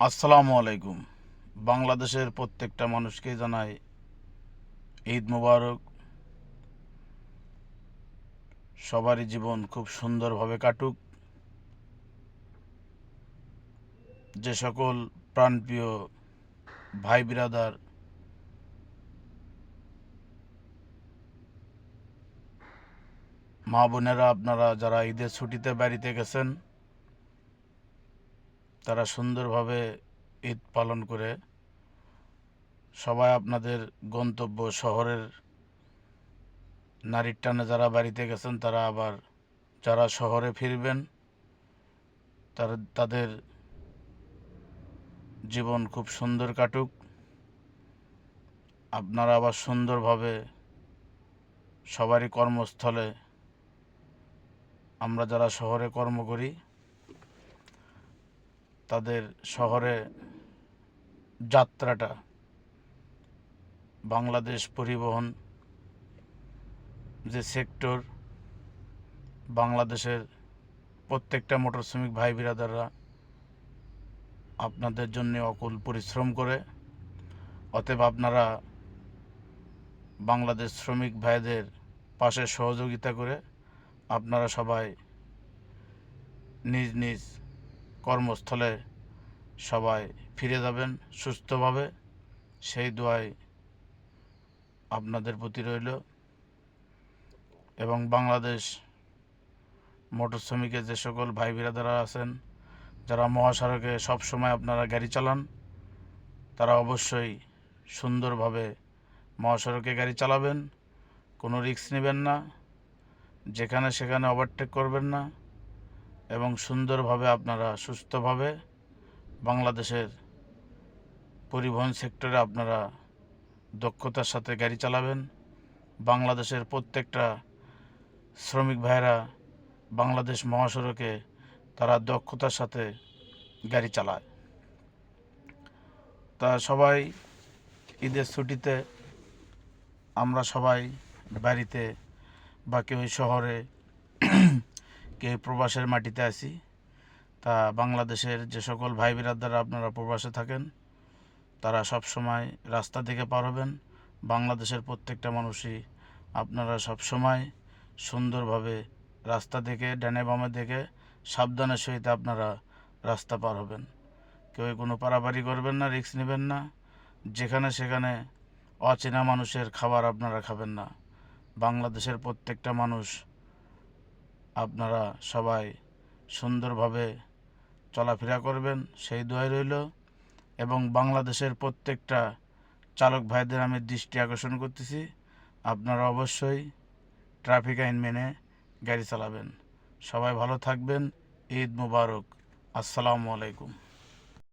আসসালামু আলাইকুম। বাংলাদেশের প্রত্যেকটা মানুষকে জানাই ঈদ মোবারক। সবারই জীবন খুব সুন্দরভাবে কাটুক। যে সকল প্রাণপ্রিয় ভাই বিরাদার মা বোনেরা, আপনারা যারা ঈদের ছুটিতে বাড়িতে গেছেন, তারা সুন্দরভাবে ঈদ পালন করে সবাই আপনাদের গন্তব্য শহরের নারীর টানে যারা বাড়িতে গেছেন, তারা আবার যারা শহরে ফিরবেন, তাদের জীবন খুব সুন্দর কাটুক। আপনারা আবার সুন্দরভাবে সবারই কর্মস্থলে, আমরা যারা শহরে কর্ম করি, তাদের শহরে যাত্রাটা বাংলাদেশ পরিবহন যে সেক্টর, বাংলাদেশের প্রত্যেকটা মোটর শ্রমিক ভাই বিরাদাররা আপনাদের জন্য অকুল পরিশ্রম করে। অতএব আপনারা বাংলাদেশ শ্রমিক ভাইদের পাশে সহযোগিতা করে আপনারা সবাই নিজ নিজ কর্মস্থলে সবাই ফিরে যাবেন সুস্থভাবে, সেই দোয়াই আপনাদের প্রতি রইল। এবং বাংলাদেশ মোটর শ্রমিকের যে সকল ভাই বিরাদারা আছেন, যারা মহাসড়কে সবসময় আপনারা গাড়ি চালান, তারা অবশ্যই সুন্দরভাবে মহাসড়কে গাড়ি চালাবেন। কোনো রিস্ক নেবেন না, যেখানে সেখানে ওভারটেক করবেন না, এবং সুন্দরভাবে আপনারা সুস্থভাবে বাংলাদেশের পরিবহন সেক্টরে আপনারা দক্ষতার সাথে গাড়ি চালাবেন। বাংলাদেশের প্রত্যেকটা শ্রমিক ভাইরা বাংলাদেশ মহাসড়কে তারা দক্ষতার সাথে গাড়ি চালায়। তা সবাই ঈদের ছুটিতে আমরা সবাই বাড়িতে, বা কেউ শহরে, কেউ প্রবাসের মাটিতে আছি। তা বাংলাদেশের যে সকল ভাই বিরাদাররা আপনারা প্রবাসে থাকেন, তারা সব সময় রাস্তা থেকে পার হবেন। বাংলাদেশের প্রত্যেকটা মানুষই আপনারা সব সময় সুন্দরভাবে রাস্তা থেকে, ডানে বামে থেকে সাবধানের সহিত আপনারা রাস্তা পার হবেন। কেউ কোনো পারাপারি করবেন না, রিস্ক নেবেন না। যেখানে সেখানে অচেনা মানুষের খাবার আপনারা খাবেন না। বাংলাদেশের প্রত্যেকটা মানুষ আপনারা সবাই সুন্দরভাবে চলাফেরা করবেন, সেই দোয়াই রইল। এবং বাংলাদেশের প্রত্যেকটা চালক ভাইদের আমি দৃষ্টি আকর্ষণ করতেছি, আপনারা অবশ্যই ট্রাফিক আইন মেনে গাড়ি চালাবেন। সবাই ভালো থাকবেন। ঈদ মুবারক। আসসালামু আলাইকুম।